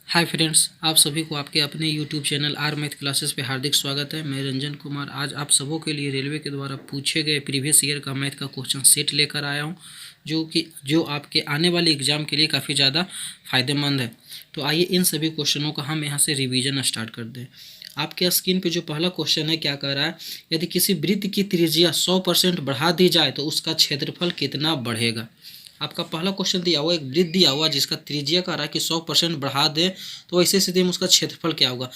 Hi friends, आप सभी को आपके अपने YouTube channel are math classes पे हार्दिक स्वागत है। मैं रंजन कुमार आज आप सबों के लिए रेलवे के द्वारा पूछे गए प्रीवियस ईयर का मैथ का क्वेश्चन सेट लेकर आया हूं, जो आपके आने वाले एग्जाम के लिए काफ़ी ज़्यादा फायदेमंद है। तो आइए इन सभी क्वेश्चनों का हम यहाँ से रिवीजन स्टार्ट कर दें। आपके स्क्रीन पे जो पहला क्वेश्चन है क्या कह रहा है, यदि किसी वृत्त की त्रिज्या 100% बढ़ा दी जाए तो उसका क्षेत्रफल कितना बढ़ेगा। आपका पहला क्वेश्चन दिया हुआ एक वृत्त दिया हुआ जिसका त्रिज्या कह रहा है कि 100% बढ़ा दे तो ऐसे स्थिति में उसका क्षेत्रफल क्या होगा।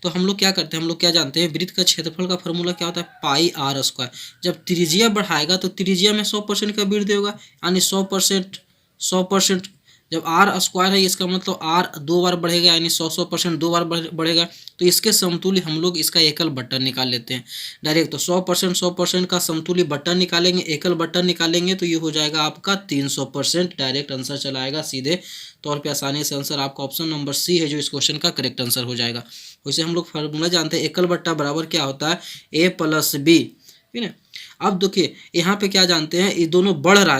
तो हम लोग क्या करते हैं, हम लोग क्या जानते हैं, वृत्त का क्षेत्रफल का फॉर्मूला क्या होता है, पाई आर स्क्वायर। जब त्रिज्या बढ़ाएगा तो त्रिज्या में 100% का वृत्त होगा, यानी 100%। जब आर स्क्वायर है इसका मतलब आर दो बार बढ़ेगा, यानी 100% दो बार बढ़ेगा। तो इसके समतुल्य हम लोग इसका एकल बट्टा निकाल लेते हैं डायरेक्ट। तो 100% का समतुल्य बट्टा निकालेंगे, एकल बट्टा निकालेंगे तो ये हो जाएगा आपका 300%। डायरेक्ट आंसर चला आएगा सीधे तौर पे, आसानी से आंसर आपका ऑप्शन नंबर सी है जो इस क्वेश्चन का करेक्ट आंसर हो जाएगा। वैसे हम लोग फार्मूला जानते हैं, एकल बट्टा बराबर क्या होता है, ए प्लस बी, ठीक है। अब देखिए यहाँ पे क्या जानते हैं, ये दोनों बढ़ रहा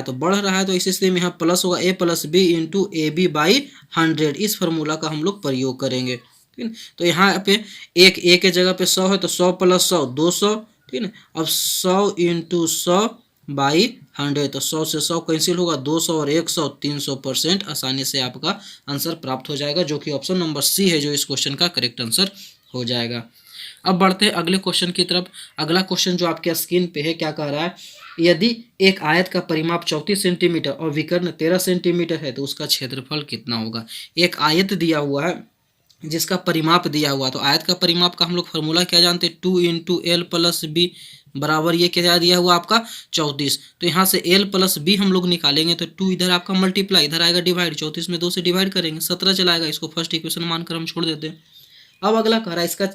है तो इसी स्थिति में यहाँ प्लस होगा, A plus B into A B by 100। इस फार्मूला का हम लोग प्रयोग करेंगे, ठीक है। तो यहाँ पे एक ए के जगह पे 100 है तो 100 प्लस 100 200, ठीक है। अब 100 इंटू 100 बाई 100, तो 100 से 100 कैंसिल होगा, 200 और 100 300%। आसानी से आपका आंसर प्राप्त हो जाएगा, जो कि ऑप्शन नंबर सी है जो इस क्वेश्चन का करेक्ट आंसर हो जाएगा। अब बढ़ते हैं अगले क्वेश्चन की तरफ। अगला क्वेश्चन जो आपके स्क्रीन पे है क्या कह रहा है, यदि एक आयत का परिमाप 34 सेंटीमीटर और विकर्ण 13 सेंटीमीटर है तो उसका क्षेत्रफल कितना होगा। एक आयत दिया हुआ है जिसका परिमाप दिया हुआ, तो आयत का परिमाप का हम लोग फार्मूला क्या जानते हैं, 2 इंटू एल प्लस बी बराबर ये क्या दिया हुआ आपका 34। तो यहाँ से एल प्लस बी हम लोग निकालेंगे तो 2 इधर आपका मल्टीप्लाई, इधर आएगा डिवाइड, 34 में 2 से डिवाइड करेंगे 17 चलाएगा। इसको फर्स्ट इक्वेशन मानकर हम छोड़ देते हैं। अब अगला कह रहा है इसका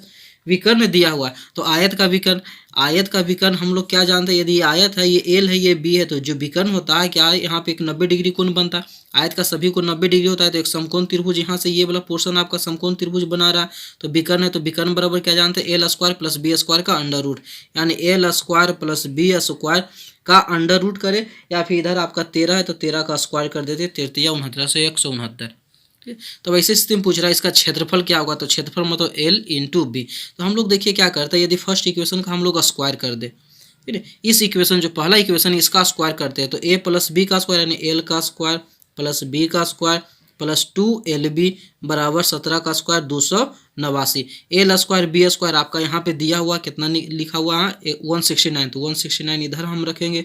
विकर्ण दिया हुआ है, तो आयत का विकर्ण हम लोग क्या जानते हैं, यदि ये आयत है, ये एल है, ये बी है, तो जो विकर्ण होता है क्या है, यहाँ पे एक 90 डिग्री कोण बनता है। आयत का सभी को 90 डिग्री होता है, तो एक समकोण त्रिभुज यहाँ से ये वाला पोर्शन आपका समकोण त्रिभुज बना रहा है। तो विकर्ण है तो विकर्ण बराबर क्या जानते हैं, L square plus B square का अंडर रूट, यानी L square plus B square का अंडर रूट करे, या फिर इधर आपका 13 है तो 13 का स्क्वायर कर देते, 13 69 से 169। तो वैसे स्थिति में पूछ रहा है इसका क्षेत्रफल क्या होगा, तो क्षेत्रफल मतलब एल इंटू बी। तो हम लोग देखिए क्या करते हैं, यदि फर्स्ट इक्वेशन का हम लोग स्क्वायर कर दे, ठीक है, इस इक्वेशन जो पहला इक्वेशन है इसका स्क्वायर करते हैं, तो ए प्लस बी का स्क्वायर यानी एल का स्क्वायर प्लस बी का स्क्वायर प्लस 2 LB बराबर 17 का square 289। L square B square आपका यहाँ पे दिया हुआ कितना लिखा हुआ है 169, तो 169 इधर हम रखेंगे,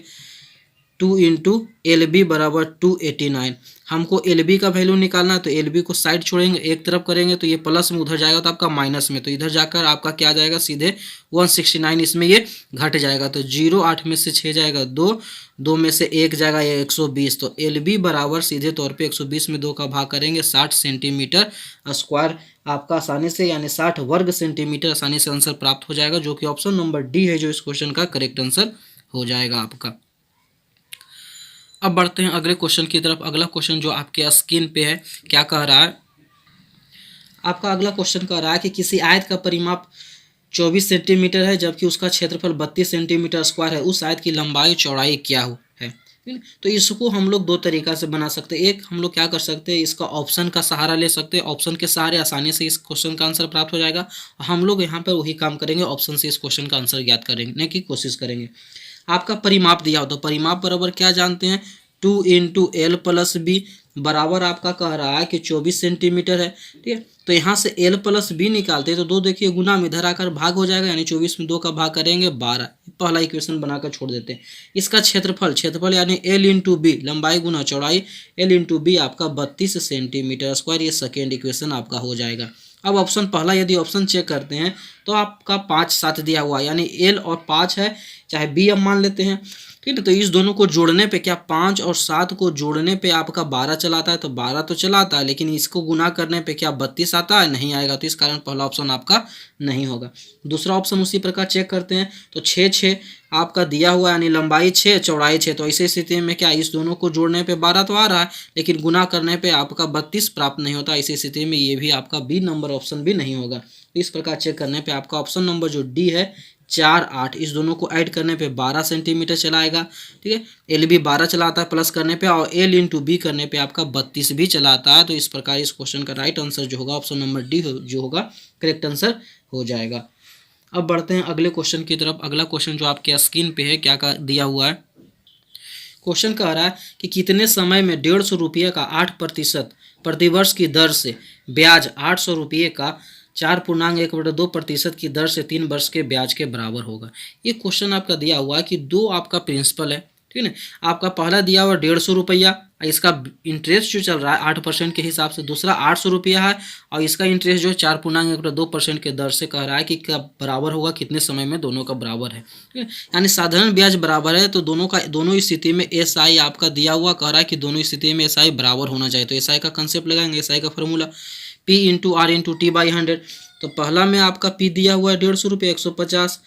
2 इंटू एल बी बराबर 289। हमको एल बी का वैल्यू निकालना है, तो एल बी को साइड छोड़ेंगे, एक तरफ करेंगे तो ये प्लस में, उधर जाएगा तो आपका माइनस में, तो इधर जाकर आपका क्या जाएगा सीधे 169, इसमें ये घट जाएगा, तो 0 8 में से 6 जाएगा 2, 2 में से 1 जाएगा ये 120। तो एल बी बराबर सीधे तौर पे 120 में 2 का भाग करेंगे 60 सेंटीमीटर स्क्वायर आपका आसानी से, यानी 60 वर्ग सेंटीमीटर आसानी से आंसर प्राप्त हो जाएगा, जो कि ऑप्शन नंबर डी है जो इस क्वेश्चन का करेक्ट आंसर हो जाएगा आपका। अब बढ़ते हैं अगले क्वेश्चन की तरफ। अगला क्वेश्चन जो आपके स्क्रीन पे है क्या कह रहा है, आपका अगला क्वेश्चन कह रहा है कि किसी आयत का परिमाप 24 सेंटीमीटर है जबकि उसका क्षेत्रफल 32 सेंटीमीटर स्क्वायर है, उस आयत की लंबाई चौड़ाई क्या हो है। तो इसको हम लोग दो तरीका से बना सकते हैं। एक हम लोग क्या कर सकते हैं, इसका ऑप्शन का सहारा ले सकते हैं, ऑप्शन के सहारे आसानी से इस क्वेश्चन का आंसर प्राप्त हो जाएगा। हम लोग यहाँ पर वही काम करेंगे, ऑप्शन से इस क्वेश्चन का आंसर ज्ञात करने की कोशिश करेंगे। आपका परिमाप दिया हो तो परिमाप बराबर क्या जानते हैं, 2 इंटू एल प्लस बी बराबर आपका कह रहा है कि 24 सेंटीमीटर है, ठीक है। तो यहाँ से एल प्लस बी निकालते हैं तो 2 देखिए गुना में इधर आकर भाग हो जाएगा, यानी 24 में 2 का भाग करेंगे 12। पहला इक्वेशन बनाकर छोड़ देते हैं। इसका क्षेत्रफल यानी एल इंटू बी, लंबाई गुना चौड़ाई, एल इंटू बी आपका 32 सेंटीमीटर स्क्वायर, ये सेकेंड इक्वेशन आपका हो जाएगा। अब ऑप्शन पहला यदि ऑप्शन चेक करते हैं तो आपका 5 7 दिया हुआ, यानी एल और 5 है, चाहे बी अब मान लेते हैं, ठीक है। तो इस दोनों को जोड़ने पे क्या 5 और 7 को जोड़ने पे आपका 12 चलाता है, तो 12 तो चलाता है, लेकिन इसको गुना करने पे क्या 32 आता है, नहीं आएगा, तो इस कारण पहला ऑप्शन आपका नहीं होगा। दूसरा ऑप्शन उसी प्रकार चेक करते हैं तो 6 6 आपका दिया हुआ, यानी लंबाई 6 चौड़ाई 6, तो ऐसी स्थिति में क्या इस दोनों को जोड़ने पे 12 तो आ रहा है, लेकिन गुना करने पे आपका 32 प्राप्त नहीं होता। इसी स्थिति में ये भी आपका बी नंबर ऑप्शन भी नहीं होगा। तो इस प्रकार चेक करने पे आपका ऑप्शन नंबर जो डी है 4 8, इस दोनों को ऐड करने पे 12 सेंटीमीटर चला आएगा। ठीक है, एल बी 12 चलाता है प्लस करने पे, और एल इंटू बी करने पे आपका 32 भी चलाता है। तो इस प्रकार इस क्वेश्चन का राइट आंसर जो होगा ऑप्शन नंबर डी जो होगा करेक्ट आंसर हो जाएगा। अब बढ़ते हैं अगले क्वेश्चन की तरफ। अगला क्वेश्चन जो आपके स्क्रीन पे है क्या का दिया हुआ है, क्वेश्चन कह रहा है कि कितने समय में 150 रुपये का 8% प्रतिवर्ष की दर से ब्याज 800 रुपये का 4.1/2% की दर से 3 वर्ष के ब्याज के बराबर होगा। ये क्वेश्चन आपका दिया हुआ है कि दो आपका प्रिंसिपल है, ठीक है। आपका पहला दिया हुआ 150 रुपया, इसका इंटरेस्ट जो चल रहा है 8% के हिसाब से, दूसरा 800 रुपया है और इसका इंटरेस्ट जो 4.1/2% के दर से कह रहा है कि क्या बराबर होगा, कितने समय में दोनों का बराबर है, ठीक है। यानी साधारण ब्याज बराबर है तो दोनों स्थिति में एस आई आपका दिया हुआ कह रहा है कि दोनों स्थिति में एस आई बराबर होना चाहिए। तो एस आई का कंसेप्ट लगाएंगे, एस आई का formula P into R into T by 100। तो पहला में आपका P दिया हुआ है 150 रुपये 150,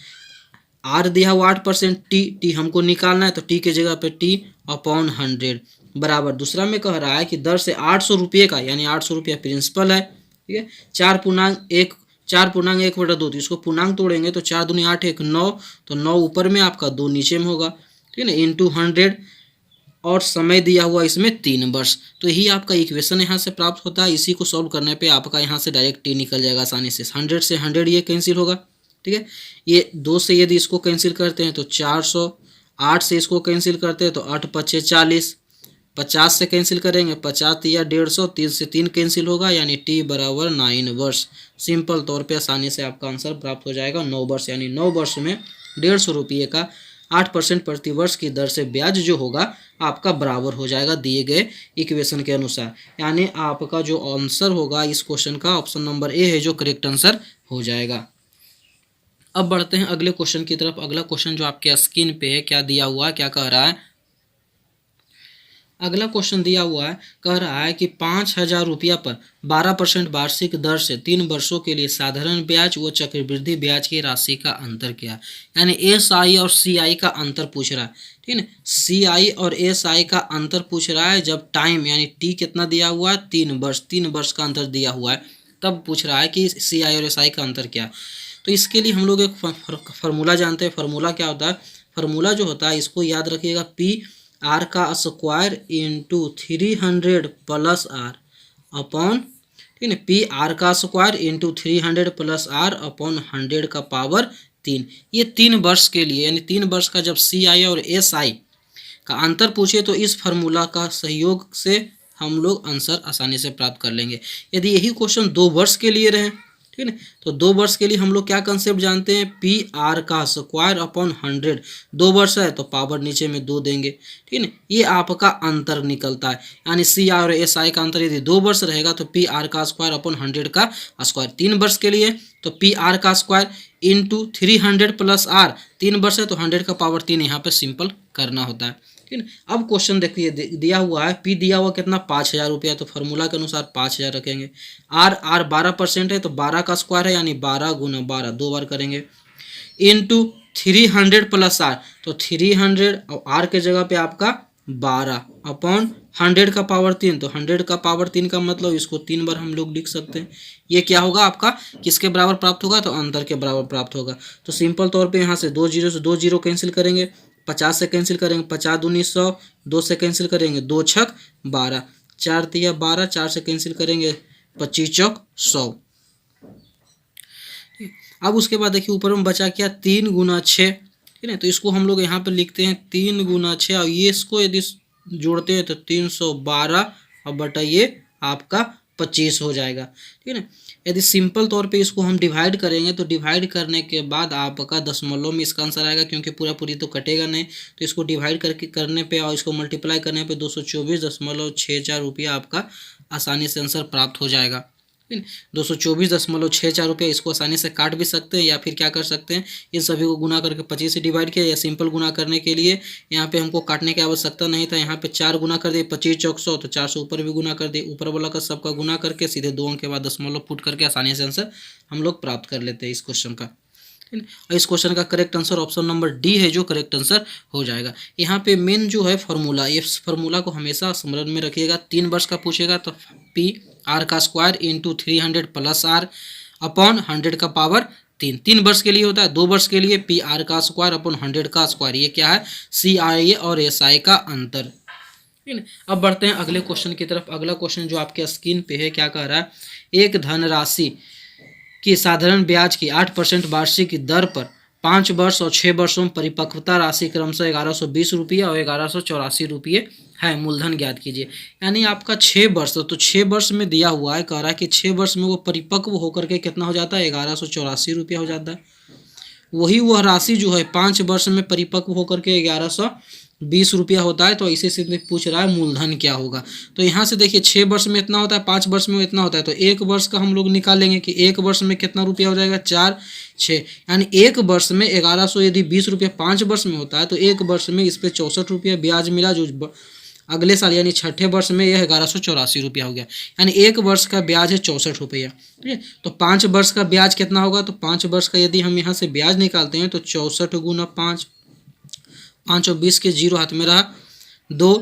आर दिया हुआ 8%, टी हमको निकालना है तो टी के जगह पे टी अपॉन 100 बराबर। दूसरा में कह रहा है कि दर से 800 रुपये का, यानी 800 रुपया प्रिंसिपल है, ठीक है, 4.1/2, तो इसको पूर्णांक तोड़ेंगे तो 4 दूनी 8 1 9, तो 9 ऊपर में आपका 2 नीचे में होगा, ठीक है ना, इंटू 100 और समय दिया हुआ इसमें 3 वर्ष। तो यही आपका इक्वेशन यहाँ से प्राप्त होता है। इसी को सॉल्व करने पे आपका यहाँ से डायरेक्ट टी निकल जाएगा आसानी से। 100 से 100 ये कैंसिल होगा, ठीक है। ये 2 से यदि इसको कैंसिल करते हैं तो 400, 8 से इसको कैंसिल करते हैं तो 8 5 40, 50 से कैंसिल करेंगे 50 या 150, 3 से 3 कैंसिल होगा, यानी टी बराबर 9 वर्ष। सिंपल तौर पे आसानी से आपका आंसर प्राप्त हो जाएगा 9 वर्ष, यानी 9 वर्ष में 150 रुपये का 8% प्रतिवर्ष की दर से ब्याज जो होगा आपका बराबर हो जाएगा दिए गए इक्वेशन के अनुसार। यानी आपका जो आंसर होगा इस क्वेश्चन का ऑप्शन नंबर ए है जो करेक्ट आंसर हो जाएगा। अब बढ़ते हैं अगले क्वेश्चन की तरफ। अगला क्वेश्चन जो आपके स्क्रीन पे है क्या दिया हुआ है, क्या कह रहा है, अगला क्वेश्चन दिया हुआ है, कह रहा है कि 5,000 रुपया पर 12% वार्षिक दर से 3 वर्षों के लिए साधारण ब्याज व चक्रवृद्धि ब्याज की राशि का अंतर क्या है। यानी एस आई और सी आई का अंतर पूछ रहा है, ठीक है। सी आई और एस आई का अंतर पूछ रहा है जब टाइम यानी टी कितना दिया हुआ है 3 वर्ष, 3 वर्ष का अंतर दिया हुआ है, तब पूछ रहा है कि सी आई और एस आई का अंतर क्या है। तो इसके लिए हम लोग एक फार्मूला जानते हैं। फार्मूला क्या होता है, फार्मूला जो होता है इसको याद रखिएगा, पी आर का square into 300 plus R upon, ठीक है, पी आर का square into 300 plus R upon 100 का पावर 3। ये 3 वर्ष के लिए, यानी 3 वर्ष का जब सी आई और एस आई का अंतर पूछे तो इस फार्मूला का सहयोग से हम लोग आंसर आसानी से प्राप्त कर लेंगे। यदि यही क्वेश्चन 2 वर्ष के लिए रहे, ठीक है, तो 2 वर्ष के लिए हम लोग क्या कंसेप्ट जानते हैं, पी आर का स्क्वायर अपॉन 100, 2 वर्ष है तो पावर नीचे में 2 देंगे, ठीक है। ये आपका अंतर निकलता है, यानी सी आर और एस आई का अंतर यदि 2 वर्ष रहेगा तो पी आर का स्क्वायर अपॉन 100 का स्क्वायर। 3 वर्ष के लिए तो पी आर का स्क्वायर इंटू 300 प्लस आर, 3 वर्ष है तो 100 का पावर 3 यहाँ पे सिंपल करना होता है, ठीक है। अब क्वेश्चन देखिए दिया हुआ है, पी दिया हुआ कितना 5,000 रुपया, तो फार्मूला के अनुसार 5,000 रखेंगे। आर 12% है तो 12 का स्क्वायर है, यानी 12 गुना 12 2 बार करेंगे, इंटू 300 प्लस आर, तो 300 और आर के जगह पे आपका 12 अपॉन 100 का पावर 3, तो 100 का पावर 3 का मतलब इसको 3 बार हम लोग लिख सकते हैं। ये क्या होगा आपका किसके बराबर प्राप्त होगा, तो अंतर के बराबर प्राप्त होगा। तो सिंपल तौर पे यहाँ से 2 जीरो से 2 जीरो कैंसिल करेंगे, 50 से कैंसिल करेंगे 50 दूनी 100, 2 से कैंसिल करेंगे 2 छक 12, 4 तिया 12, 4 से कैंसिल करेंगे 25 चौक 100। अब उसके बाद देखिए ऊपर में बचा क्या 3 गुना 6, ठीक है, तो इसको हम लोग यहाँ पे लिखते हैं 3 गुना 6, और ये इसको यदि जोड़ते हैं तो 312 और बटा ये आपका 25 हो जाएगा, ठीक है ना। यदि सिंपल तौर पे इसको हम डिवाइड करेंगे तो डिवाइड करने के बाद आपका दशमलव में इसका आंसर आएगा, क्योंकि पूरा पूरी तो कटेगा नहीं। तो इसको डिवाइड करने पे और इसको मल्टीप्लाई करने पे 224.64 रुपया आपका आसानी से आंसर प्राप्त हो जाएगा। 224.64 रुपये, इसको आसानी से काट भी सकते हैं या फिर क्या कर सकते हैं, इन सभी को गुना करके 25 से डिवाइड किया, या सिंपल गुना करने के लिए यहाँ पे हमको काटने की आवश्यकता नहीं था, यहाँ पे 4 गुना कर दिए 25 चौक 100, तो 4 से ऊपर भी गुना कर दिए, ऊपर वाला का सबका गुना करके सीधे 2 अंक के बाद दशमलव पुट करके आसानी से आंसर हम लोग प्राप्त कर लेते हैं इस क्वेश्चन का। और इस क्वेश्चन का correct answer option number D है जो करेक्ट आंसर हो जाएगा। यहाँ पे मेन जो है फार्मूला, इस फार्मूला को हमेशा स्मरण में रखिएगा। 3 वर्ष का पूछेगा तो पी आर का square into 300 plus R upon 100 का पावर 3 वर्ष के लिए होता है, 2 वर्ष के लिए PR का स्क्वायर अपॉन 100 का स्क्वायर। ये क्या है, CIA और SI का अंतर। ठीक है। अब बढ़ते हैं अगले क्वेश्चन की तरफ। अगला क्वेश्चन जो आपके स्क्रीन पे है क्या कह रहा है, एक धनराशि की साधारण ब्याज की 8% वार्षिक दर पर 5 वर्ष और 6 वर्षों में परिपक्वता राशि क्रमशः 1120 रुपये और 1184 रुपये है, मूलधन ज्ञात कीजिए। यानी आपका 6 वर्ष, तो 6 वर्ष में दिया हुआ है, कह रहा है कि 6 वर्ष में वो परिपक्व होकर के कितना हो जाता है, 1184 रुपया हो जाता है। वह राशि जो है 5 वर्ष में परिपक्व होकर के 1120 रुपया होता है। तो इसी से पूछ रहा है मूलधन क्या होगा। तो यहाँ से देखिए 6 वर्ष में इतना होता है, 5 वर्ष में इतना होता है, तो 1 वर्ष का हम लोग निकालेंगे कि 1 वर्ष में कितना रुपया हो जाएगा, 4 6, यानी 1 वर्ष में 1100 यदि 20 रुपया 5 वर्ष में होता है तो 1 वर्ष में इस पर 64 रुपया ब्याज मिला, जो अगले साल यानी छठे वर्ष में यह 1184 रुपया हो गया। यानी 1 वर्ष का ब्याज है 64 रुपया। ठीक है, तो 5 वर्ष का ब्याज कितना होगा, तो 5 वर्ष का यदि हम यहाँ से ब्याज निकालते हैं तो 64 गुना 5, 5 और 20 के 0 हाथ में रहा, 2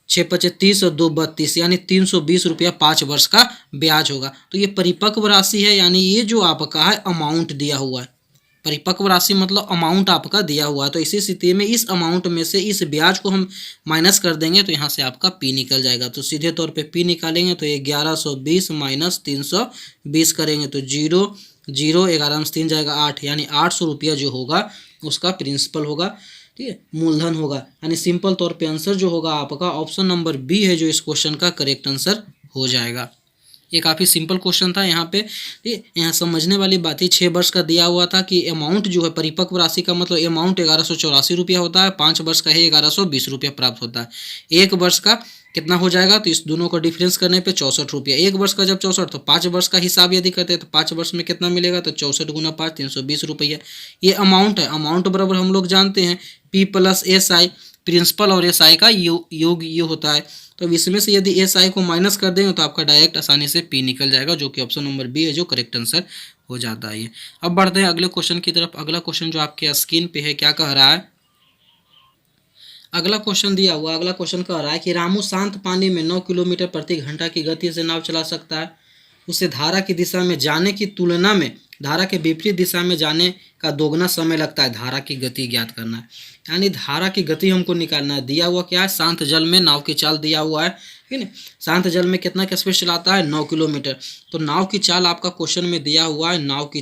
6 5 30 और 2 32, यानी 320 रुपया 5 वर्ष का ब्याज होगा। तो ये परिपक्व राशि है, यानी ये जो आपका है अमाउंट दिया हुआ है। परिपक्व राशि मतलब अमाउंट आपका दिया हुआ है। तो इसी स्थिति में इस अमाउंट में से इस ब्याज को हम माइनस कर देंगे तो यहाँ से आपका P निकल जाएगा। तो सीधे तौर पे P निकालेंगे तो ये 1120 माइनस 320 करेंगे तो 0 0 11 में 3 जाएगा 8, यानी 800 रुपया जो होगा उसका प्रिंसिपल होगा। ठीक है, मूलधन होगा। यानी सिंपल तौर पे आंसर जो होगा आपका ऑप्शन नंबर बी है जो इस क्वेश्चन का करेक्ट आंसर हो जाएगा। ये काफ़ी सिंपल क्वेश्चन था। यहाँ पे यहाँ समझने वाली बात ही 6 वर्ष का दिया हुआ था कि अमाउंट जो है परिपक्व राशि का मतलब अमाउंट 1184 रुपया होता है, 5 वर्ष का है 1120 रुपया प्राप्त होता है। 1 वर्ष का कितना हो जाएगा, तो इस दोनों को डिफरेंस करने पे 64 रुपया। 1 वर्ष का जब 64 तो 5 वर्ष का हिसाब यदि करते हैं तो 5 वर्ष में कितना मिलेगा, तो 64 गुना 5 320 रुपया। ये अमाउंट है। अमाउंट बराबर हम लोग जानते हैं P प्लस SI, प्रिंसिपल और SI का योग ये होता है। तो इसमें से यदि SI को माइनस कर देंगे तो आपका डायरेक्ट आसानी से P निकल जाएगा, जो कि ऑप्शन नंबर बी है जो करेक्ट आंसर हो जाता है। अब बढ़ते हैं अगले क्वेश्चन की तरफ। अगला क्वेश्चन जो आपके स्क्रीन पे है क्या कह रहा है, अगला क्वेश्चन दिया हुआ, अगला क्वेश्चन कह रहा है कि रामू शांत पानी में 9 किलोमीटर प्रति घंटा की गति से नाव चला सकता है। उसे धारा की दिशा में जाने की तुलना में धारा के विपरीत दिशा में जाने का दोगुना समय लगता है। धारा की गति ज्ञात करना है, यानी धारा की गति हमको निकालना है। दिया हुआ क्या है, शांत जल में नाव की चाल दिया हुआ है। ठीक है, शांत जल में कितना का स्पीड चलाता है, 9 किलोमीटर। तो नाव की चाल आपका क्वेश्चन में दिया हुआ है, नाव की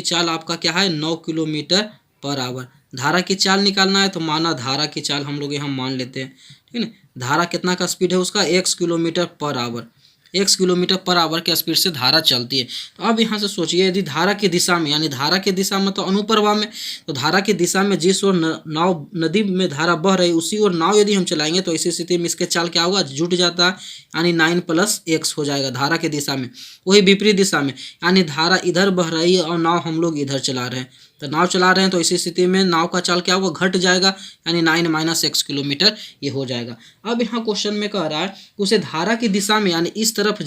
चाल आपका क्या है, 9 किलोमीटर पर आवर। धारा की चाल निकालना है तो माना धारा की चाल हम लोग यहाँ मान लेते हैं। ठीक है ना, धारा कितना का स्पीड है उसका, x kilometre per hour. x kilometre per hour के स्पीड से धारा चलती है। तो अब यहाँ से सोचिए यदि धारा की दिशा में, यानी धारा की दिशा में तो अनुप्रवाह में, तो धारा की दिशा में जिस ओर नाव नदी में धारा बह रही उसी ओर नाव यदि हम चलाएंगे तो इसी स्थिति में इसके चाल क्या होगा, जुट जाता है, यानी 9 + x हो जाएगा धारा की दिशा में। वही विपरीत दिशा में, यानी धारा इधर बह रही है और नाव हम लोग इधर चला रहे हैं, तो नाव चला रहे हैं तो इसी स्थिति में नाव का चाल क्या होगा, घट जाएगा, यानी 9 - x किलोमीटर ये हो जाएगा। अब यहाँ क्वेश्चन में कह रहा है उसे धारा की दिशा में यानी इस तरफ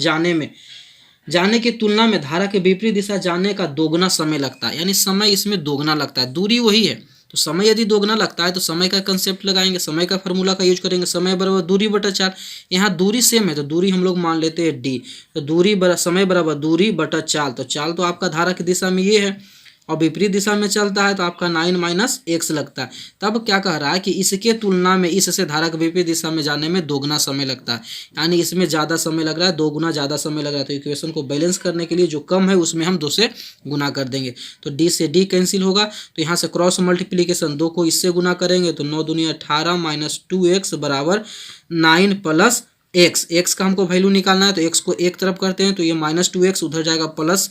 जाने की तुलना में धारा के विपरीत दिशा जाने का दोगुना समय लगता है, यानी समय इसमें दोगुना लगता है। दूरी वही है तो समय यदि दोगुना लगता है तो समय का कंसेप्ट लगाएंगे, समय का फार्मूला का यूज करेंगे, समय बराबर दूरी बटा 4। यहाँ दूरी सेम है तो दूरी हम लोग मान लेते हैं d, तो दूरी समय बराबर दूरी बटा 4। तो चाल तो आपका धारा की दिशा में ये है और विपरीत दिशा में चलता है तो आपका 9 - x लगता है। तब क्या कह रहा है कि इसके तुलना में इससे धारा के विपरीत दिशा में जाने में दोगुना समय लगता है, यानी इसमें ज़्यादा समय लग रहा है, 2 गुना ज़्यादा समय लग रहा है। तो इक्वेशन को बैलेंस करने के लिए जो कम है उसमें हम 2 से गुना कर देंगे, तो d से d कैंसिल होगा। तो यहाँ से क्रॉस मल्टीप्लीकेशन 2 को इससे गुना करेंगे तो 9 दूनी 18 - 2x बराबर 9 + x। x का हमको वैल्यू निकालना है तो x को एक तरफ करते हैं तो ये -2x उधर जाएगा प्लस,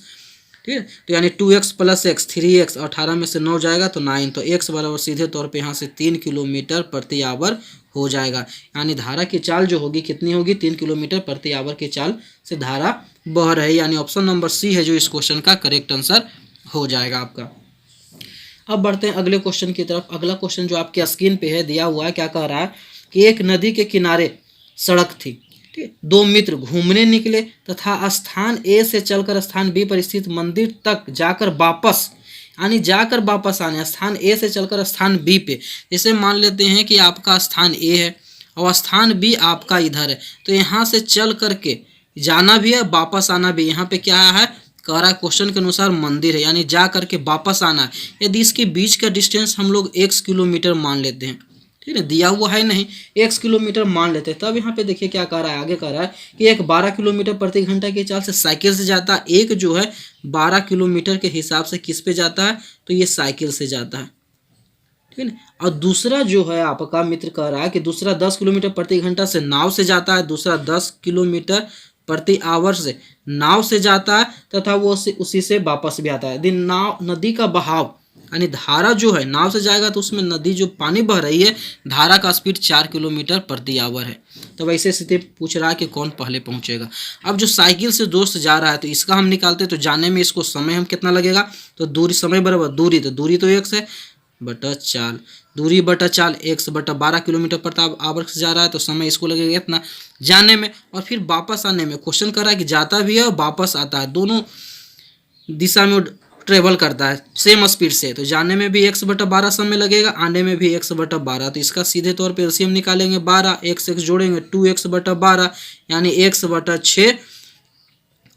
ठीक है, तो यानी 2x + x 3x, 18 में से 9 जाएगा तो 9, तो x बराबर सीधे तौर पे यहाँ से 3 किलोमीटर प्रति आवर हो जाएगा। यानी धारा की चाल जो होगी कितनी होगी, 3 किलोमीटर प्रति आवर की चाल से धारा बह रही, यानी ऑप्शन नंबर सी है जो इस क्वेश्चन का करेक्ट आंसर हो जाएगा आपका। अब बढ़ते हैं अगले क्वेश्चन की तरफ। अगला क्वेश्चन जो आपके स्क्रीन पे है दिया हुआ है क्या कह रहा है कि एक नदी के किनारे सड़क थी, 2 मित्र घूमने निकले तथा स्थान A से चलकर स्थान B पर स्थित मंदिर तक जाकर वापस, यानी जाकर वापस आने, स्थान A से चलकर स्थान B पे। जैसे मान लेते हैं कि आपका स्थान A है और स्थान B आपका इधर है, तो यहाँ से चल करके जाना भी है वापस आना भी। यहाँ पे क्या है, कह रहा है क्वेश्चन के अनुसार मंदिर है, यानी जा करके वापस आना है। यदि इसके बीच का डिस्टेंस हम लोग x किलोमीटर मान लेते हैं, ठीक है, दिया हुआ है नहीं, x किलोमीटर मान लेते हैं, तब यहाँ पे देखिए क्या कह रहा है, आगे कह रहा है कि एक 12 किलोमीटर प्रति घंटा की चाल से साइकिल से जाता है, एक जो है 12 किलोमीटर के हिसाब से किस पे जाता है, तो ये साइकिल से जाता है, ठीक है ना। और दूसरा जो है आपका मित्र कह रहा है कि दूसरा 10 किलोमीटर प्रति घंटा से नाव से जाता है, दूसरा 10 किलोमीटर प्रति आवर से नाव से जाता है तथा वो उसी से वापस भी आता है। यदि नाव नदी का बहाव यानी धारा जो है, नाव से जाएगा तो उसमें नदी जो पानी बह रही है, धारा का स्पीड 4 किलोमीटर प्रति आवर है। तो वैसे स्थिति पूछ रहा है कि कौन पहले पहुंचेगा। अब जो साइकिल से दोस्त जा रहा है तो इसका हम निकालते हैं, तो जाने में इसको समय हम कितना लगेगा, तो दूरी समय बराबर दूरी, तो दूरी तो x है बटा चाल, दूरी बटा चाल x बटा 12 किलोमीटर प्रति आवर से जा रहा है, तो समय इसको लगेगा इतना जाने में। और फिर वापस आने में क्वेश्चन कर रहा है कि जाता भी है और वापस आता है, दोनों दिशा में ट्रेवल करता है सेम स्पीड से, तो जाने में भी x बटा 12 समय लगेगा, आने में भी x बटा 12। तो इसका सीधे तौर पर एलसीएम निकालेंगे 12, x जोड़ेंगे 2x बटा 12 यानी x बटा 6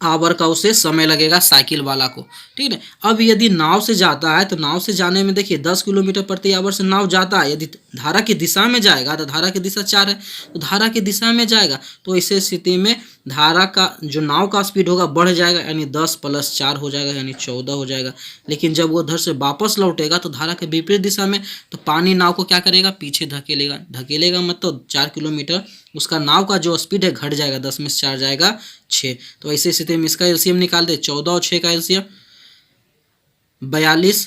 आवर का उसे समय लगेगा साइकिल वाला को, ठीक है। अब यदि नाव से जाता है तो नाव से जाने में देखिए 10 किलोमीटर प्रति आवर से नाव जाता है, यदि धारा की दिशा में जाएगा तो धारा की दिशा 4 है, तो धारा की दिशा में जाएगा तो इस स्थिति में धारा का जो नाव का स्पीड होगा बढ़ जाएगा, यानी 10 + 4 हो जाएगा, यानी 14 हो जाएगा। लेकिन जब वो उधर से वापस लौटेगा तो धारा के विपरीत दिशा में, तो पानी नाव को क्या करेगा, पीछे धकेलेगा मतलब 4 किलोमीटर उसका नाव का जो स्पीड है घट जाएगा, 10 में से 4 जाएगा 6। तो ऐसे स्थिति में इसका एलसीएम निकाल दे, 14 और 6 का एलसीएम 42,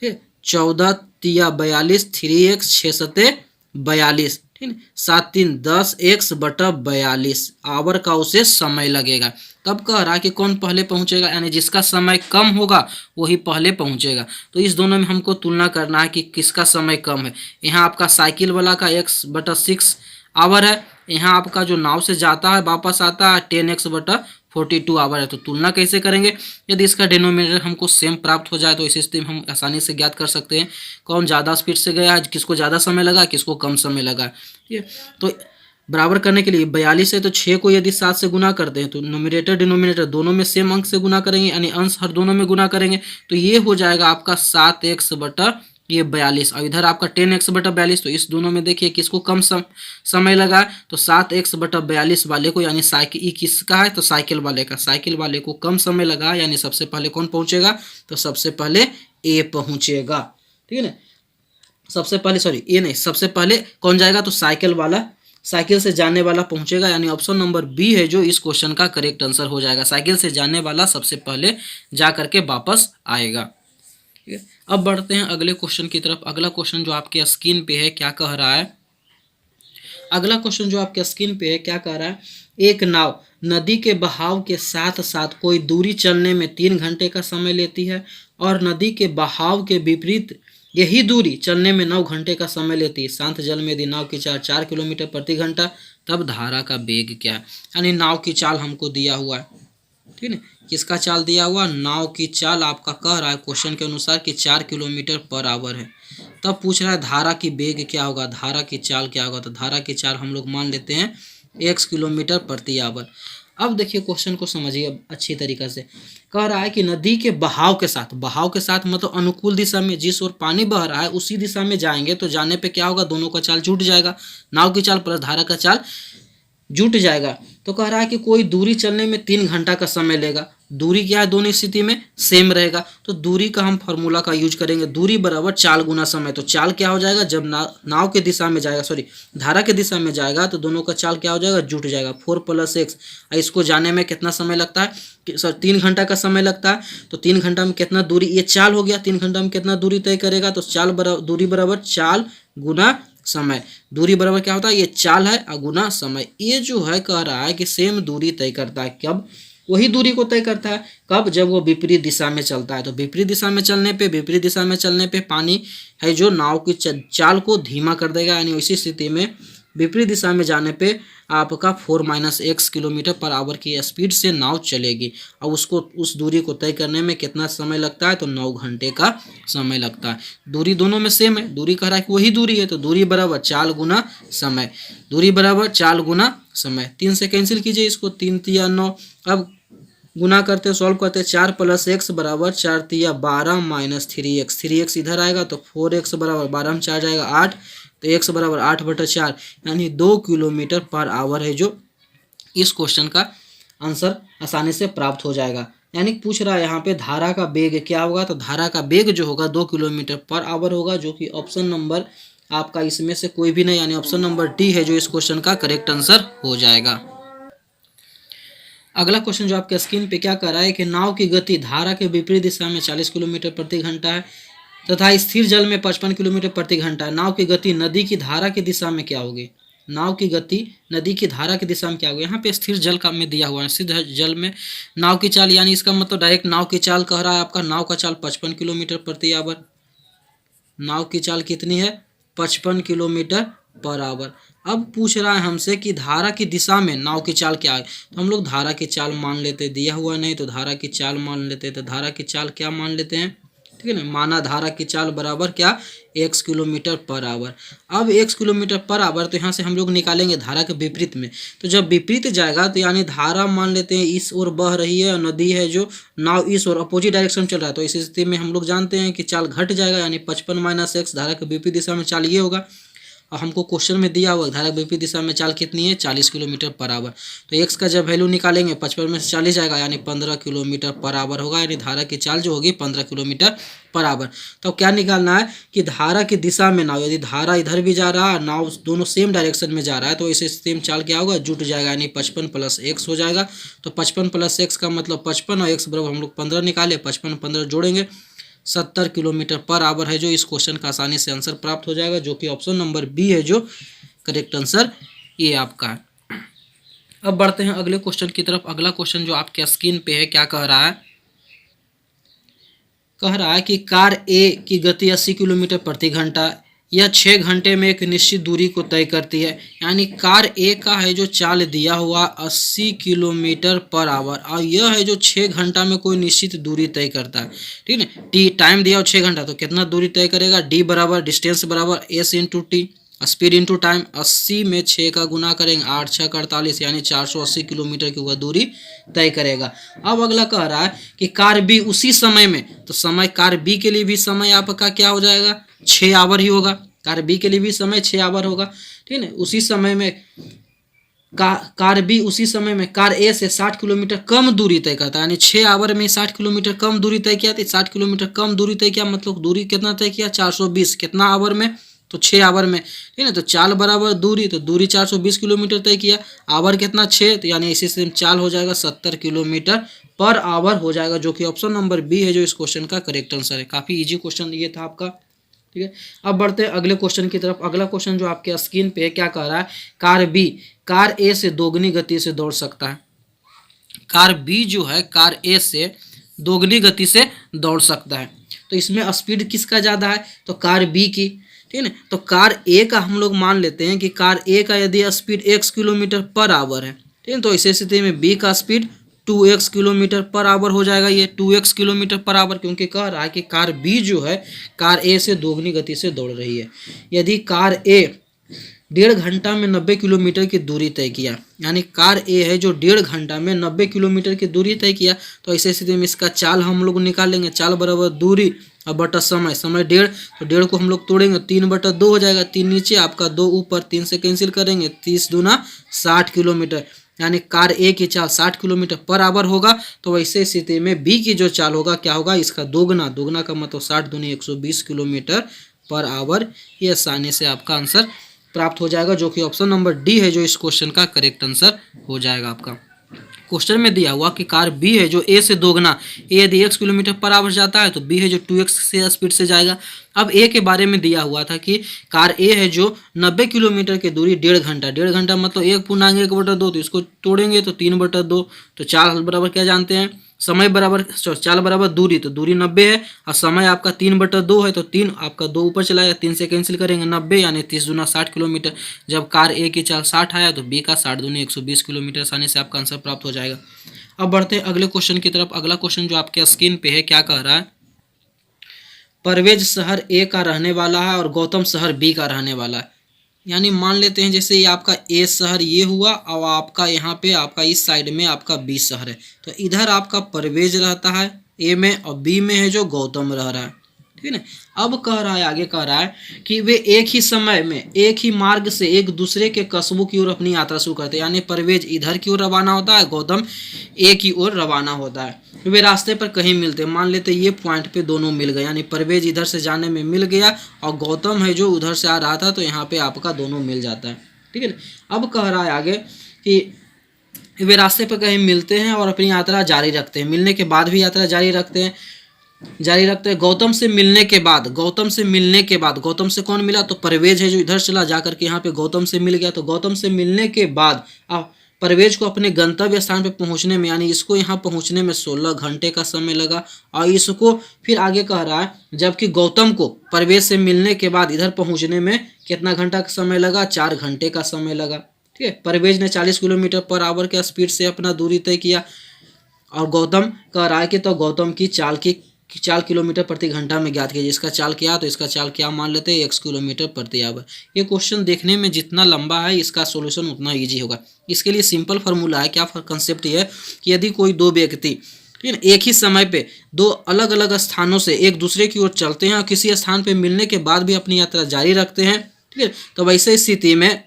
ठीक है, 14 तिया 42, 3x 6 सते 42, ठीक है, 7 3 10 x बटा 42 आवर का उसे समय लगेगा। तब कह रहा है कि कौन पहले पहुंचेगा, यानी जिसका समय कम होगा वही पहले पहुंचेगा। तो इस दोनों में हमको तुलना करना है कि किसका समय कम है। यहाँ आपका साइकिल वाला का x बटा 6 आवर है, यहाँ आपका जो नाव से जाता है वापस आता है 10x बटा 42 आवर है। तो तुलना कैसे करेंगे, यदि इसका डिनोमिनेटर हमको सेम प्राप्त हो जाए तो इस स्थिति में हम आसानी से ज्ञात कर सकते हैं कौन ज़्यादा स्पीड से गया है, किसको ज़्यादा समय लगा, किसको कम समय लगा, ठीक है। तो बराबर करने के लिए 42 है तो 6 को यदि 7 से गुना करते हैं तो न्यूमरेटर डिनोमिनेटर दोनों में सेम अंक से गुना करेंगे, यानी अंश हर दोनों में गुना करेंगे, तो ये हो जाएगा आपका 7x बटा ये 42 और इधर आपका 10x बटा 42। तो इस दोनों में देखिए किसको कम समय लगा है, तो 7x बटा 42 वाले को, यानी साइकिल ई किसका है, तो साइकिल वाले का, साइकिल वाले को कम समय लगा, यानी सबसे पहले कौन पहुंचेगा, तो सबसे पहले ए पहुंचेगा, ठीक है ना। सबसे पहले सॉरी ए नहीं, सबसे पहले कौन जाएगा, तो साइकिल वाला, साइकिल से जाने वाला पहुंचेगा, यानी ऑप्शन नंबर बी है जो इस क्वेश्चन का करेक्ट आंसर हो जाएगा। साइकिल से जाने वाला सबसे पहले जा करके वापस आएगा, ठीक है। अब बढ़ते हैं अगले क्वेश्चन की तरफ। अगला क्वेश्चन जो आपके स्क्रीन पे है क्या कह रहा है, अगला क्वेश्चन जो आपके स्क्रीन पे है क्या कह रहा है, एक नाव नदी के बहाव के साथ साथ कोई दूरी चलने में 3 घंटे का समय लेती है और नदी के बहाव के विपरीत यही दूरी चलने में 9 घंटे का समय लेती है। शांत जल में यदि नाव की चाल 4 किलोमीटर प्रति घंटा, तब धारा का वेग क्या है, यानी नाव की चाल हमको दिया हुआ है, ठीक है। किसका चाल दिया हुआ, नाव की चाल आपका कह रहा है क्वेश्चन के अनुसार कि 4 किलोमीटर पर आवर है। तब पूछ रहा है धारा की वेग क्या होगा, धारा की चाल क्या होगा, तो धारा की चाल हम लोग मान लेते हैं x किलोमीटर प्रति आवर। अब देखिए क्वेश्चन को समझिए अच्छी तरीके से। कह रहा है कि नदी के बहाव के साथ मतलब अनुकूल दिशा में, जिस ओर पानी बह रहा है उसी दिशा में जाएंगे तो जाने पे क्या होगा, दोनों का चाल जुट जाएगा, नाव की चाल प्लस धारा का चाल जुट जाएगा। तो कह रहा है कि कोई दूरी चलने में 3 घंटा का समय लेगा। दूरी क्या है, दोनों स्थिति में सेम रहेगा, तो दूरी का हम फार्मूला का यूज करेंगे, दूरी बराबर चाल गुना समय। तो चाल क्या हो जाएगा, जब नाव के दिशा में जाएगा, सॉरी धारा के दिशा में जाएगा तो दोनों का चाल क्या हो जाएगा, जुट जाएगा, 4 + x। इसको जाने में कितना समय लगता है, 3 घंटा का समय लगता है। तो 3 घंटा में कितना दूरी, ये चाल हो गया, 3 घंटा में कितना दूरी तय करेगा, तो चाल बराबर दूरी बराबर चाल गुना समय। दूरी बराबर क्या होता है, ये चाल है और गुना समय। ये जो है कह रहा है कि सेम दूरी तय करता है, कब, वही दूरी को तय करता है कब, जब वो विपरीत दिशा में चलता है। तो विपरीत दिशा में चलने पे पानी है जो नाव की चाल को धीमा कर देगा, यानी उसी स्थिति में विपरीत दिशा में जाने पे आपका 4 - x किलोमीटर पर आवर की स्पीड से नाव चलेगी और उसको उस दूरी को तय करने में कितना समय लगता है, तो 9 घंटे का समय लगता है। दूरी दोनों में सेम है, दूरी कह रहा है कि वही दूरी है, तो दूरी बराबर चाल गुना समय, दूरी बराबर चाल गुना समय। 3 से कैंसिल कीजिए इसको, 3 × 3 = 9। अब गुना करते सॉल्व करते 4 + x बराबर 4 तिया 12 माइनस 3x, 3x इधर आएगा तो 4x बराबर 12 में 4 जाएगा 8, तो x बराबर 8/4 यानी 2 किलोमीटर पर आवर है जो इस क्वेश्चन का आंसर आसानी से प्राप्त हो जाएगा। यानी पूछ रहा है यहाँ पे धारा का वेग क्या होगा, तो धारा का वेग जो होगा 2 किलोमीटर पर आवर होगा, जो कि ऑप्शन नंबर आपका इसमें से कोई भी नहीं, यानी ऑप्शन नंबर डी है जो इस क्वेश्चन का करेक्ट आंसर हो जाएगा। अगला क्वेश्चन जो आपके स्क्रीन पे क्या कर रहा है कि नाव की गति धारा के विपरीत दिशा में 40 किलोमीटर प्रति घंटा है तथा स्थिर जल में 55 किलोमीटर प्रति घंटा है। नाव की गति नदी की धारा की दिशा में क्या होगी? नाव की गति नदी की धारा की दिशा में क्या होगी? यहाँ पे स्थिर जल का में दिया हुआ है, स्थिर जल में नाव की चाल, यानी इसका मतलब डायरेक्ट नाव की चाल कह रहा है आपका। नाव का चाल 55 किलोमीटर प्रति आवर, नाव की चाल कितनी है? 55 किलोमीटर पर आवर। अब पूछ रहा है हमसे कि धारा की दिशा में नाव की चाल क्या है, तो हम लोग धारा की चाल मान लेते, दिया हुआ नहीं तो धारा की चाल मान लेते, तो धारा की चाल क्या मान लेते हैं, ठीक है ना, माना धारा की चाल बराबर क्या, x किलोमीटर पर आवर। अब x किलोमीटर पर आवर, तो यहाँ से हम लोग निकालेंगे धारा के विपरीत में, तो जब विपरीत जाएगा तो यानी धारा मान लेते हैं इस ओर बह रही है, नदी है जो, नाव इस ओर अपोजिट डायरेक्शन चल रहा है, तो इस स्थिति में हम लोग जानते हैं कि चाल घट जाएगा, यानी 55 - x धारा के विपरीत दिशा में चाल ये होगा। और हमको क्वेश्चन में दिया हुआ धारा विपरीत दिशा में चाल कितनी है, 40 किलोमीटर पर आवर। तो x का जब वैल्यू निकालेंगे 55 में से 40 जाएगा, यानी 15 किलोमीटर पर आवर होगा, यानी धारा की चाल जो होगी 15 किलोमीटर पर आवर। तो क्या निकालना है कि धारा की दिशा में नाव, यदि धारा इधर भी जा रहा है, नाव दोनों सेम डायरेक्शन में जा रहा है, तो इस स्थिति में चाल क्या होगा, जुट जाएगा, यानी 55 + x हो जाएगा। तो 55 + x का मतलब 55 और x बराबर हम लोग 15 निकाले, 55 15 जोड़ेंगे 70 किलोमीटर पर आवर है जो इस क्वेश्चन का आसानी से आंसर प्राप्त हो जाएगा, जो कि ऑप्शन नंबर बी है जो करेक्ट आंसर ये आपका है। अब बढ़ते हैं अगले क्वेश्चन की तरफ। अगला क्वेश्चन जो आपके स्क्रीन पे है क्या कह रहा है, कह रहा है कि कार ए की गति 80 किलोमीटर प्रति घंटा, यह 6 घंटे में एक निश्चित दूरी को तय करती है। यानी कार ए का है जो चाल दिया हुआ 80 किलोमीटर पर आवर, और यह है जो 6 घंटा में कोई निश्चित दूरी तय करता है, ठीक है। टी टाइम दिया हो 6 घंटा, तो कितना दूरी तय करेगा, डी बराबर डिस्टेंस बराबर S into T, speed into time. 80 में 6 का गुना करेंगे, 8 × 6 = 48, यानी 480 किलोमीटर की वह दूरी तय करेगा। अब अगला कह रहा है कि कार बी उसी समय में, तो समय कार बी के लिए भी समय आपका क्या हो जाएगा, 6 आवर ही होगा। कार बी के लिए भी समय 6 आवर होगा, ठीक है। उसी समय में कार बी उसी समय में कार ए से 60 किलोमीटर कम दूरी तय करता है, यानी 6 आवर में 60 किलोमीटर कम दूरी तय किया, तो 60 किलोमीटर कम दूरी तय किया मतलब दूरी कितना तय किया, 420, कितना आवर में, तो 6 आवर में, ठीक है। तो चाल बराबर दूरी, तो दूरी 420 किलोमीटर तय किया, आवर कितना 6, तो यानी इसी से चाल हो जाएगा 70 किलोमीटर पर आवर हो जाएगा, जो कि ऑप्शन नंबर बी है जो इस क्वेश्चन का करेक्ट आंसर है। काफ़ी इजी क्वेश्चन ये था आपका, ठीक है। अब बढ़ते हैं अगले क्वेश्चन की तरफ। अगला क्वेश्चन जो आपके स्क्रीन पे है क्या कह रहा है, कार बी कार ए से दोगुनी गति से दौड़ सकता है। कार बी जो है कार ए से दोगुनी गति से दौड़ सकता है, तो इसमें स्पीड किसका ज़्यादा है, तो कार बी की, ठीक है। तो कार ए का हम लोग मान लेते हैं कि कार ए का यदि speed x kilometre per hour है, ठीक है, तो इस स्थिति में बी का speed 2x kilometre per hour हो जाएगा, ये 2x किलोमीटर पर आवर, क्योंकि कह रहा है कि कार बी जो है कार ए से दोगुनी गति से दौड़ रही है। यदि कार ए 1.5 घंटा में 90 किलोमीटर की दूरी तय किया, यानी कार ए है जो 1.5 घंटा में 90 किलोमीटर की दूरी तय किया, तो ऐसे स्थिति में इसका चाल हम लोग निकालेंगे, चाल बराबर दूरी और बटा समय, समय 1.5, तो 1.5 को हम लोग तोड़ेंगे 3/2 हो जाएगा, 3 नीचे आपका 2 ऊपर, 3 से कैंसिल करेंगे, 30 दूना 60 किलोमीटर, यानी कार ए की चाल 60 किलोमीटर पर आवर होगा। तो वैसे स्थिति में बी की जो चाल होगा क्या होगा, इसका दोगुना, दोगुना का मतलब 60 दूनी 120 किलोमीटर पर आवर। ये आसानी से आपका आंसर प्राप्त हो जाएगा, जो कि ऑप्शन नंबर डी है जो इस क्वेश्चन का करेक्ट आंसर हो जाएगा आपका। क्वेश्चन में दिया हुआ कि कार बी है जो ए से दोगुना, ए यदि x किलोमीटर पर आवर जाता है तो बी है जो 2x से स्पीड से जाएगा। अब ए के बारे में दिया हुआ था कि कार ए है जो 90 किलोमीटर की दूरी 1.5 घंटा, 1.5 घंटा मतलब 1/1/2, तो इसको तोड़ेंगे तो 3/2, तो चाल बराबर क्या जानते हैं, समय बराबर चाल बराबर दूरी, तो दूरी 90 है और समय आपका 3/2 है, तो 3 आपका 2 ऊपर चलाएगा, 3 से कैंसिल करेंगे 90, यानी 30 दूना 60 किलोमीटर। जब कार ए की चाल 60 आया तो बी का 60 दूनी 120 किलोमीटर, आसानी से आपका आंसर प्राप्त हो जाएगा। अब बढ़ते हैं अगले क्वेश्चन की तरफ। अगला क्वेश्चन जो आपके स्क्रीन पे है क्या कह रहा है, परवेज शहर ए का रहने वाला है और गौतम शहर बी का रहने वाला है। यानी मान लेते हैं जैसे ये आपका ए शहर ये हुआ और आपका यहाँ पे आपका इस साइड में आपका बी शहर है, तो इधर आपका परवेज रहता है ए में और बी में है जो गौतम रह रहा है, ठीक है ना। अब कह रहा है, आगे कह रहा है कि वे एक ही समय में एक ही मार्ग से एक दूसरे के कस्बों की ओर अपनी यात्रा शुरू करते हैं, यानी परवेज इधर की ओर रवाना होता है, गौतम ए की ओर रवाना होता है। वे रास्ते पर कहीं मिलते हैं, मान लेते ये पॉइंट पे दोनों मिल गए, यानी परवेज इधर से जाने में मिल गया और गौतम है जो उधर से आ रहा था, तो यहाँ पे आपका दोनों मिल जाता है, ठीक है ना। अब कह रहा है आगे कि वे रास्ते पर कहीं मिलते हैं और अपनी यात्रा जारी रखते हैं, मिलने के बाद भी यात्रा जारी रखते हैं। गौतम से मिलने के बाद गौतम से कौन मिला, तो परवेज है जो इधर चला जाकर के यहाँ पे गौतम से मिल गया। तो गौतम से मिलने के बाद परवेज को अपने गंतव्य स्थान पे पहुँचने में, यानी इसको यहाँ पहुँचने में 16 घंटे का समय लगा, और इसको फिर आगे कह रहा है जबकि गौतम को परवेज से मिलने के बाद इधर पहुँचने में कितना घंटा का समय लगा, 4 घंटे का समय लगा, ठीक है। परवेज ने 40 किलोमीटर पर आवर के स्पीड से अपना दूरी तय किया और गौतम कह रहा है कि तो गौतम की चाल 4 किलोमीटर प्रति घंटा में ज्ञात कीजिए। इसका चाल क्या, तो इसका चाल क्या मान लेते हैं, x किलोमीटर प्रति आवर। ये क्वेश्चन देखने में जितना लंबा है इसका सॉल्यूशन उतना इजी होगा। इसके लिए सिंपल फार्मूला है, क्या कंसेप्ट ये है कि यदि कोई दो व्यक्ति एक ही समय पे दो अलग अलग स्थानों से एक दूसरे की ओर चलते हैं और किसी स्थान पे मिलने के बाद भी अपनी यात्रा जारी रखते हैं, ठीक है, तो वैसे स्थिति में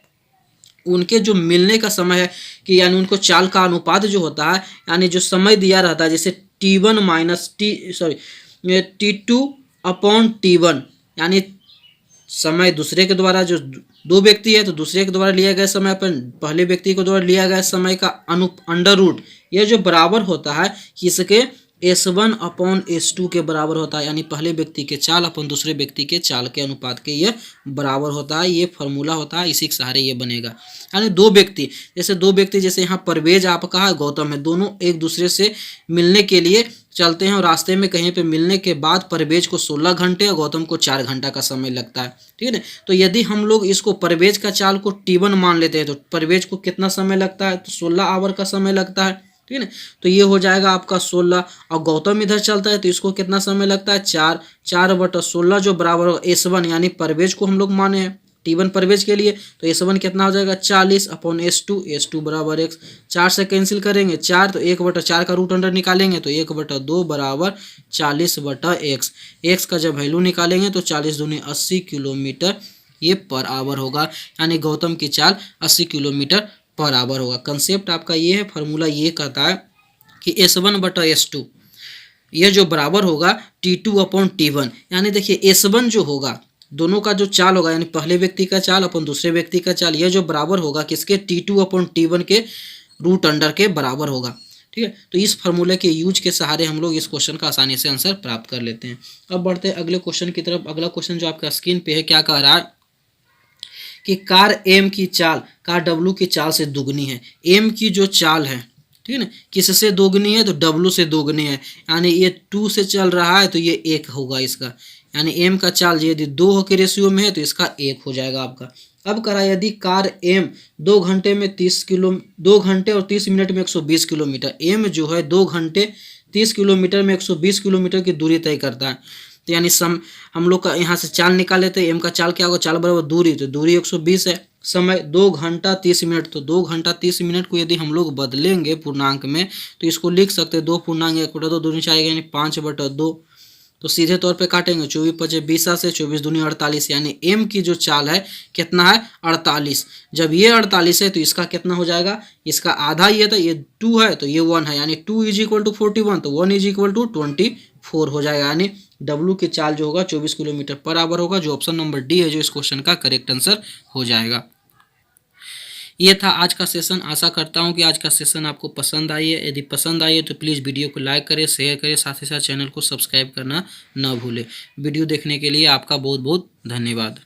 उनके जो मिलने का समय है कि यानी उनको चाल का अनुपात जो होता है, यानी जो समय दिया रहता है जैसे T1 minus T2 upon T1, यानी समय दूसरे के द्वारा, जो दो व्यक्ति है तो दूसरे के द्वारा लिया गया समय अपन पहले व्यक्ति के द्वारा लिया गया समय का अंडर रूट, यह जो बराबर होता है किसके, S1 अपॉन S2 के बराबर होता है, यानी पहले व्यक्ति के चाल अपन दूसरे व्यक्ति के चाल के अनुपात के ये बराबर होता है। ये फार्मूला होता है, इसी के सहारे ये बनेगा। यानी दो व्यक्ति जैसे यहाँ परवेज आपका है, गौतम है, दोनों एक दूसरे से मिलने के लिए चलते हैं और रास्ते में कहीं पे मिलने के बाद परवेज को 16 घंटे और गौतम को 4 घंटा का समय लगता है, ठीक है ना। तो यदि हम लोग इसको परवेज का चाल को T1 मान लेते हैं तो परवेज को कितना समय लगता है, तो 16 आवर का समय लगता है, ठीक है ना। तो ये हो जाएगा आपका 16, और गौतम इधर चलता है तो इसको कितना समय लगता है, 4/16 जो बराबर होगा S1, यानी परवेज को हम लोग माने हैं T1 परवेज के लिए, तो S1 कितना हो जाएगा 40 अपॉन S2 बराबर x, 4 से कैंसिल करेंगे 4, तो 1/4 का रूट अंडर निकालेंगे तो 1/2 बराबर 40/x। x का जब वैल्यू निकालेंगे तो 40 दूनी 80 किलोमीटर ये पर आवर होगा, यानी गौतम की चाल 80 किलोमीटर पर आवर होगा। कंसेप्ट आपका ये है, फार्मूला ये कहता है कि S1/S2 ये जो बराबर होगा T2 अपॉन T1, यानी देखिए S1 जो होगा दोनों का जो चाल होगा, यानी पहले व्यक्ति का चाल अपन दूसरे व्यक्ति का चाल, यह जो बराबर होगा किसके, T2 अपॉन T1 के रूट अंडर के बराबर होगा, ठीक है। तो इस फार्मूले के यूज के सहारे हम लोग इस क्वेश्चन का आसानी से आंसर प्राप्त कर लेते हैं। अब बढ़ते हैं अगले क्वेश्चन की तरफ। अगला क्वेश्चन जो आपका स्क्रीन पे है, क्या कह रहा है कि कार M की चाल कार W की चाल से दुगनी है। M की जो चाल है, ठीक है ना, किससे दोगुनी है, तो W से दोगुनी है, यानी ये 2 से चल रहा है तो ये 1 होगा इसका, यानी M का चाल यदि 2 के रेशियो में है तो इसका 1 हो जाएगा आपका। अब करा यदि कार M 2 घंटे और 30 मिनट में 120 किलोमीटर, M जो है 2 घंटे 30 किलोमीटर में 120 किलोमीटर की दूरी तय करता है, तो यानी हम लोग का यहाँ से चाल निकाल लेते हैं। M का चाल क्या होगा, चाल बराबर दूरी, तो दूरी 120 है, समय 2 घंटा 30 मिनट, तो 2 घंटा 30 मिनट को यदि हम लोग बदलेंगे पूर्णांक में तो इसको लिख सकते हैं 2 पूर्णांक 1/2 दूनी आएगा, यानी 5/2, तो सीधे तौर पे काटेंगे 24/5 से 24 दूनी 48, यानी M की जो चाल है कितना है 48। जब ये 48 है तो इसका कितना हो जाएगा, इसका आधा ये था, ये 2 है तो ये 1 है, यानी 2 = 41, तो 1 = 24 हो जाएगा, यानी W की चाल जो होगा 24 किलोमीटर पर आवर होगा, जो ऑप्शन नंबर डी है जो इस क्वेश्चन का करेक्ट आंसर हो जाएगा। ये था आज का सेशन। आशा करता हूँ कि आज का सेशन आपको पसंद आई है। यदि पसंद आई है तो प्लीज़ वीडियो को लाइक करें, शेयर करें, साथ ही साथ चैनल को सब्सक्राइब करना ना भूलें। वीडियो देखने के लिए आपका बहुत बहुत धन्यवाद।